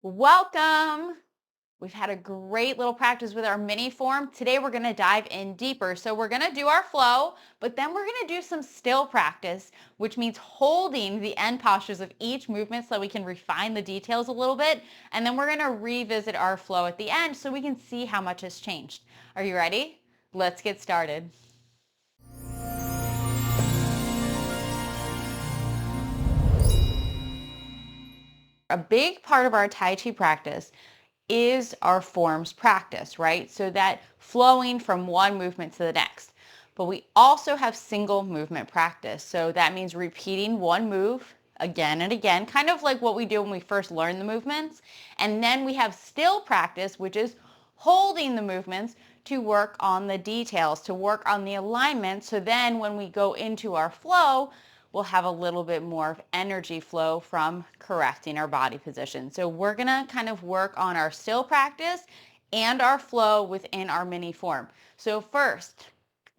Welcome. We've had a great little practice with our mini form. Today we're going to dive in deeper. So we're going to do our flow, but then we're going to do some still practice, which means holding the end postures of each movement so we can refine the details a little bit. And then we're going to revisit our flow at the end so we can see how much has changed. Are you ready? Let's get started. A big part of our Tai Chi practice is our forms practice, right? So that flowing from one movement to the next. But we also have single movement practice. So that means repeating one move again and again, kind of like what we do when we first learn the movements. And then we have still practice, which is holding the movements to work on the details, to work on the alignment. So then when we go into our flow, we'll have a little bit more of energy flow from correcting our body position. So we're going to kind of work on our still practice and our flow within our mini form. So first,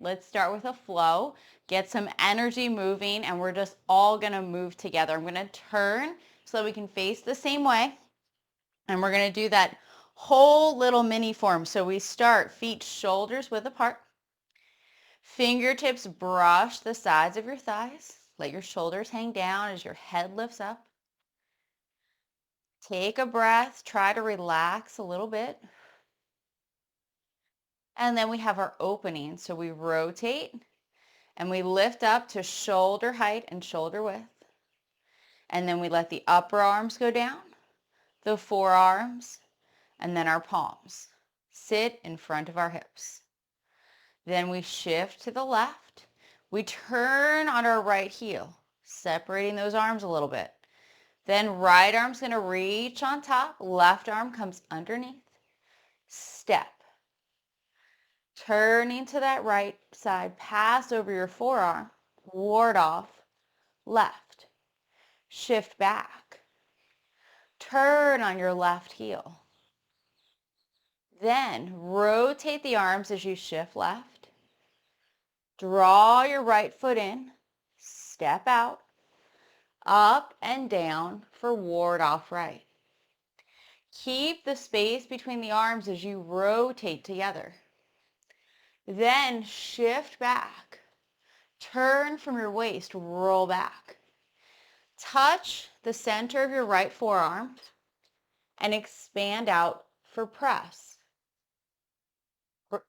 let's start with a flow, get some energy moving, and we're just all going to move together. I'm going to turn so that we can face the same way, and we're going to do that whole little mini form. So we start feet shoulders width apart. Fingertips brush the sides of your thighs. Let your shoulders hang down as your head lifts up. Take a breath. Try to relax a little bit. And then we have our opening. So we rotate and we lift up to shoulder height and shoulder width. And then we let the upper arms go down, the forearms, and then our palms sit in front of our hips. Then we shift to the left. We turn on our right heel, separating those arms a little bit. Then right arm's going to reach on top. Left arm comes underneath. Step. Turning to that right side, pass over your forearm. Ward off. Left. Shift back. Turn on your left heel. Then rotate the arms as you shift left. Draw your right foot in. Step out. Up and down for ward off right. Keep the space between the arms as you rotate together. Then shift back. Turn from your waist, roll back. Touch the center of your right forearm and expand out for press.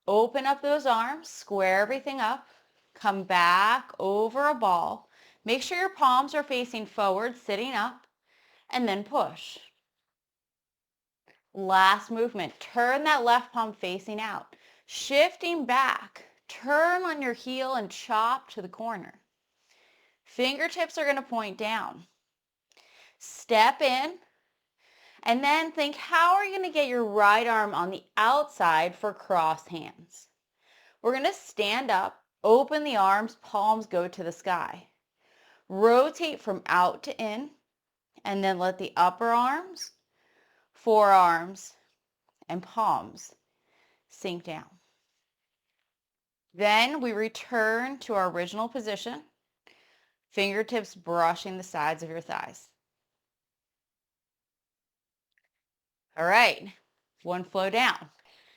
Open up those arms, square everything up, come back over a ball. Make sure your palms are facing forward, sitting up, and then push. Last movement, turn that left palm facing out. Shifting back, turn on your heel and chop to the corner. Fingertips are going to point down. Step in, and then think, how are you going to get your right arm on the outside for crossed hands? We're going to stand up, open the arms, palms go to the sky. Rotate from out to in, and then let the upper arms, forearms, and palms sink down. Then we return to our original position, fingertips brushing the sides of your thighs. All right, one flow down.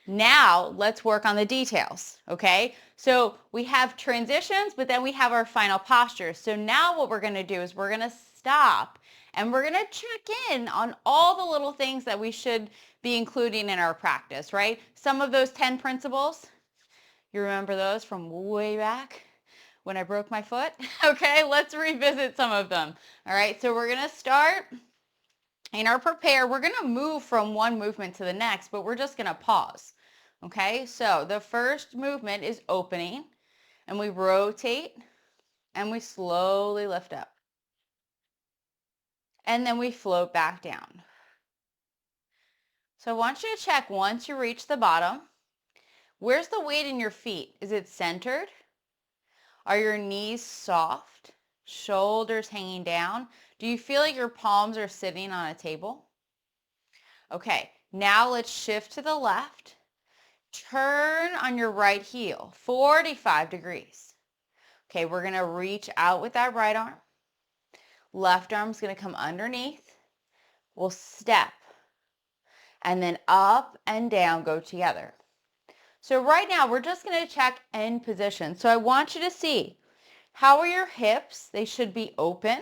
Now let's work on the details, okay? So we have transitions, but then we have our final posture. So now what we're going to do is we're going to stop and we're going to check in on all the little things that we should be including in our practice, right? Some of those 10 principles, you remember those from way back when I broke my foot? Okay, let's revisit some of them. All right, so we're going to start in our prepare. We're going to move from one movement to the next, but we're just going to pause. Okay, so the first movement is opening, and we rotate, and we slowly lift up. And then we float back down. So I want you to check once you reach the bottom, where's the weight in your feet? Is it centered? Are your knees soft? Shoulders hanging down? Do you feel like your palms are sitting on a table? Okay, now let's shift to the left. Turn on your right heel, 45 degrees. Okay, we're going to reach out with that right arm. Left arm's going to come underneath. We'll step. and then up and down go together. So right now we're just going to check end position. So I want you to see, how are your hips? They should be open.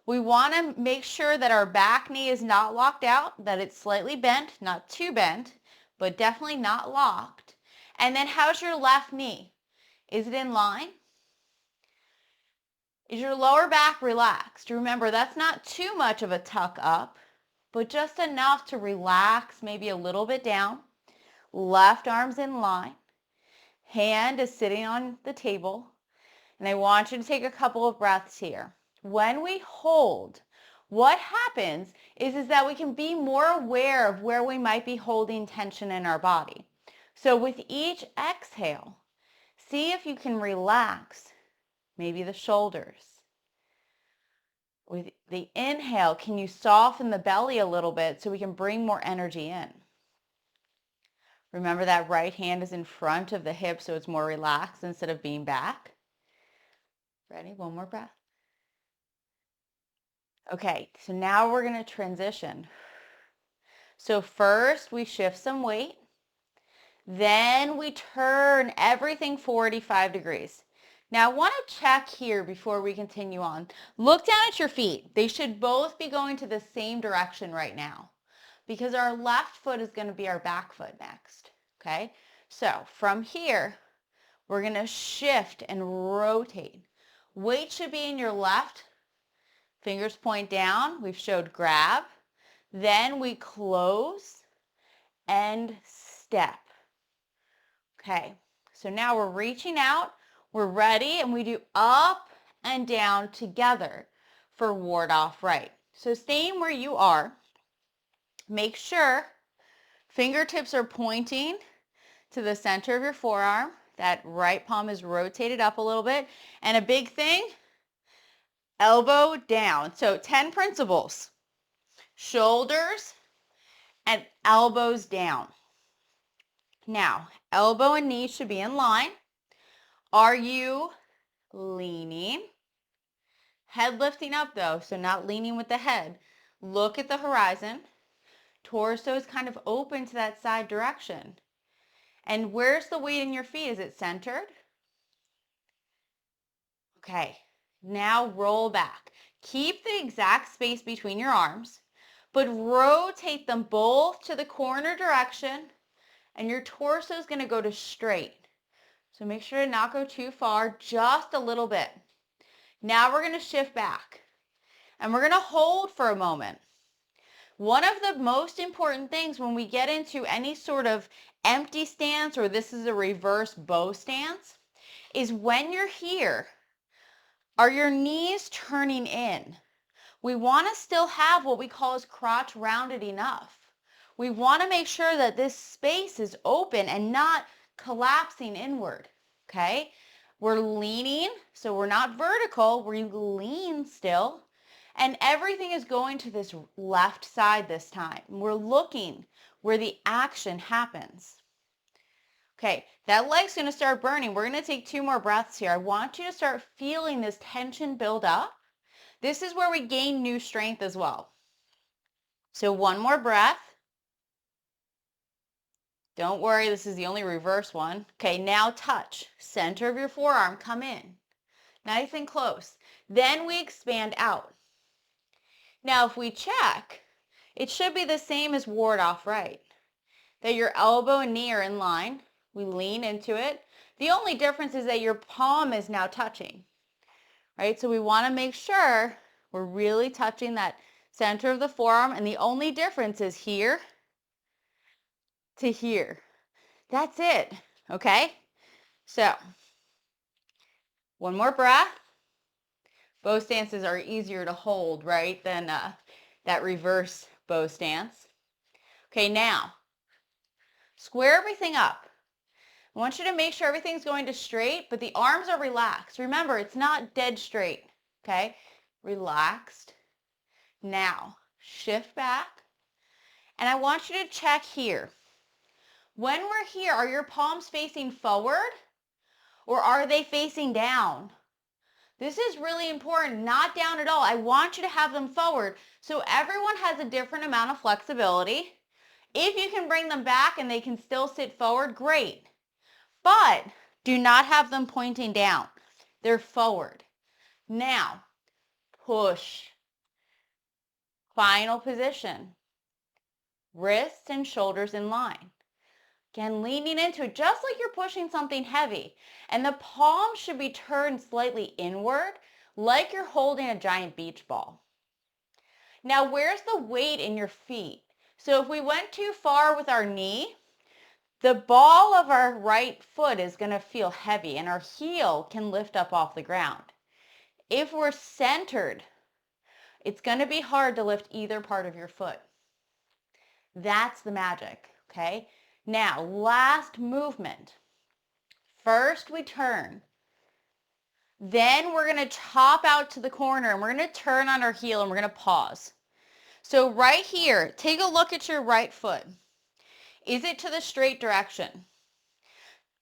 We want to make sure that our back knee is not locked out, that it's slightly bent, not too bent, but definitely not locked. And then how's your left knee? Is it in line? Is your lower back relaxed? Remember, that's not too much of a tuck up, but just enough to relax, maybe a little bit down. Left arm's in line. Hand is sitting on the table. And I want you to take a couple of breaths here. When we hold, what happens is that we can be more aware of where we might be holding tension in our body. So with each exhale, see if you can relax maybe the shoulders. With the inhale, can you soften the belly a little bit so we can bring more energy in? Remember that right hand is in front of the hip so it's more relaxed instead of being back. Ready? One more breath. Okay, so now we're going to transition. So first we shift some weight. Then we turn everything 45 degrees. Now I want to check here before we continue on. Look down at your feet. They should both be going to the same direction right now because our left foot is going to be our back foot next. Okay, so from here, we're going to shift and rotate. Weight should be in your left. Fingers point down. We've showed grab. Then we close and step. Okay, so now we're reaching out. We're ready, and we do up and down together for ward off right. So staying where you are, make sure fingertips are pointing to the center of your forearm. That right palm is rotated up a little bit. And a big thing, elbow down. So 10 principles. Shoulders and elbows down. Now, elbow and knee should be in line. Are you leaning? Head lifting up though, so not leaning with the head. Look at the horizon. Torso is kind of open to that side direction. And where's the weight in your feet? Is it centered? Okay, now roll back. Keep the exact space between your arms, but rotate them both to the corner direction, and your torso is going to go to straight. So make sure to not go too far, just a little bit. Now we're going to shift back, and we're going to hold for a moment. One of the most important things when we get into any sort of empty stance, or this is a reverse bow stance, is when you're here, are your knees turning in? We want to still have what we call as crotch rounded enough. We want to make sure that this space is open and not collapsing inward, okay? We're leaning, so we're not vertical, we lean still, and everything is going to this left side this time. We're looking where the action happens. Okay, that leg's going to start burning. We're going to take 2 more breaths here. I want you to start feeling this tension build up. This is where we gain new strength as well. So 1 more breath. Don't worry, this is the only reverse one. Okay, now touch. Center of your forearm, come in. Nice and close. Then we expand out. Now if we check, it should be the same as ward off right. That your elbow and knee are in line. We lean into it. The only difference is that your palm is now touching, right? So we want to make sure we're really touching that center of the forearm, and the only difference is here to here. That's it, okay? So, 1 more breath. Bow stances are easier to hold, right, than that reverse bow stance. Okay, now, square everything up. I want you to make sure everything's going to straight, but the arms are relaxed. Remember, it's not dead straight, okay? Relaxed. Now, shift back, and I want you to check here. When we're here, are your palms facing forward or are they facing down? This is really important, not down at all. I want you to have them forward so everyone has a different amount of flexibility. If you can bring them back and they can still sit forward, great. But do not have them pointing down. They're forward. Now, push. Final position. Wrists and shoulders in line. Again, leaning into it just like you're pushing something heavy. And the palms should be turned slightly inward, like you're holding a giant beach ball. Now, where's the weight in your feet? So if we went too far with our knee, the ball of our right foot is going to feel heavy and our heel can lift up off the ground. If we're centered, it's going to be hard to lift either part of your foot. That's the magic, okay? Now, last movement. First we turn. Then we're going to chop out to the corner and we're going to turn on our heel and we're going to pause. So right here, take a look at your right foot. Is it to the straight direction?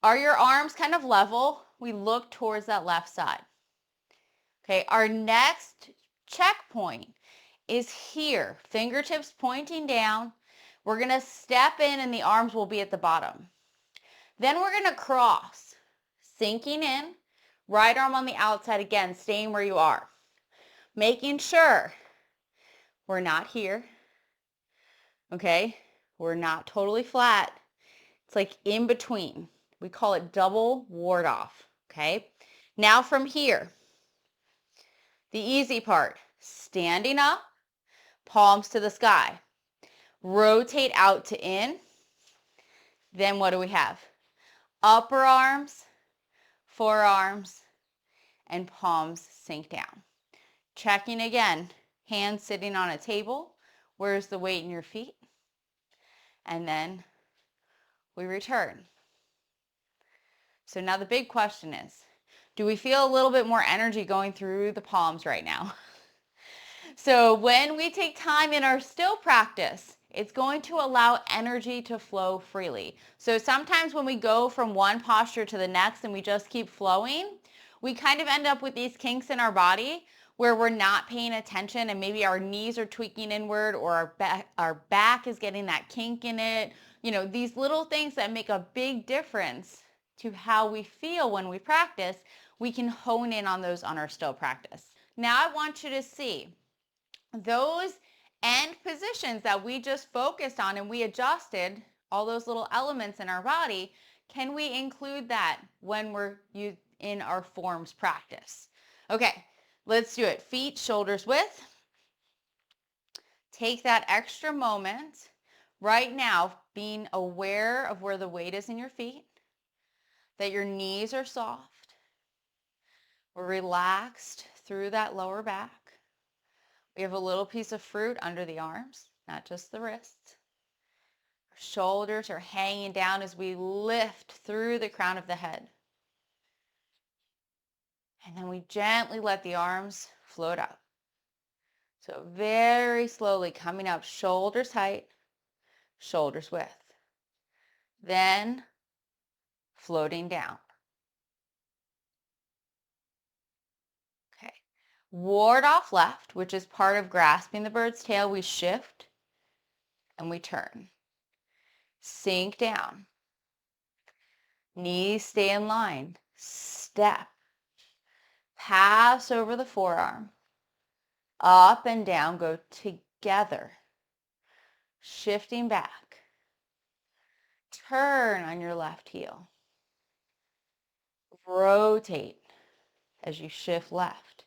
Are your arms kind of level? We look towards that left side. Okay, our next checkpoint is here. Fingertips pointing down. We're going to step in and the arms will be at the bottom. Then we're going to cross, sinking in, right arm on the outside again, staying where you are. Making sure we're not here, okay? We're not totally flat. It's like in between. We call it double ward off, okay? Now from here, the easy part, standing up, palms to the sky. Rotate out to in. Then what do we have? Upper arms, forearms, and palms sink down. Checking again, hands sitting on a table. Where's the weight in your feet? And then we return. So now the big question is, do we feel a little bit more energy going through the palms right now? So when we take time in our still practice, it's going to allow energy to flow freely. So sometimes when we go from one posture to the next and we just keep flowing, we kind of end up with these kinks in our body where we're not paying attention and maybe our knees are tweaking inward or our back is getting that kink in it. You know, these little things that make a big difference to how we feel when we practice, we can hone in on those on our still practice. Now I want you to see those end positions that we just focused on and we adjusted all those little elements in our body. Can we include that when we're in our forms practice? Okay, let's do it. Feet, shoulders width. Take that extra moment right now, being aware of where the weight is in your feet, that your knees are soft. We're relaxed through that lower back. We have a little piece of fruit under the arms, not just the wrists. Our shoulders are hanging down as we lift through the crown of the head. And then we gently let the arms float up. So very slowly coming up, shoulders height, shoulders width. Then floating down. Okay. Ward off left, which is part of grasping the bird's tail. We shift and we turn. Sink down. Knees stay in line. Step. Pass over the forearm. Up and down, go together. Shifting back. Turn on your left heel. Rotate as you shift left.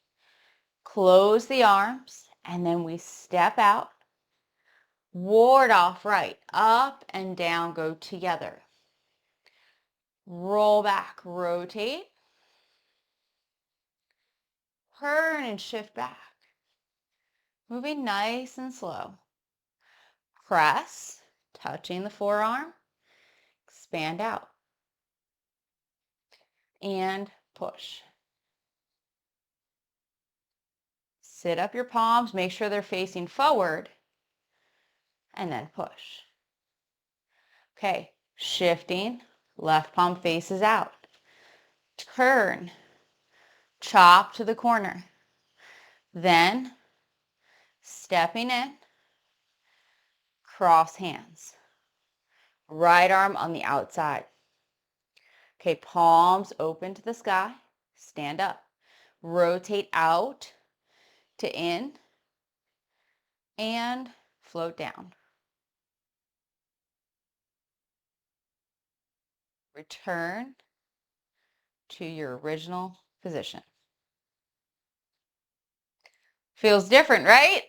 Close the arms and then we step out. Ward off right. Up and down, go together. Roll back, rotate. Turn and shift back. Moving nice and slow. Press, touching the forearm. Expand out. And push. Sit up your palms, make sure they're facing forward, and then push. Okay, shifting, left palm faces out. Turn, chop to the corner. Then, stepping in, cross hands. Right arm on the outside. Okay, palms open to the sky. Stand up. Rotate out to in and float down. Return to your original position. Feels different, right?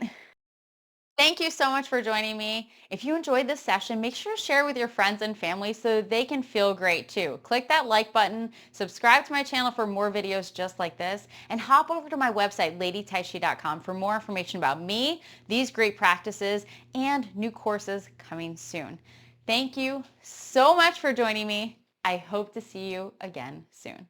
Thank you so much for joining me. If you enjoyed this session, make sure to share with your friends and family so they can feel great too. Click that like button, subscribe to my channel for more videos just like this, and hop over to my website, ladytaichi.com, for more information about me, these great practices, and new courses coming soon. Thank you so much for joining me. I hope to see you again soon.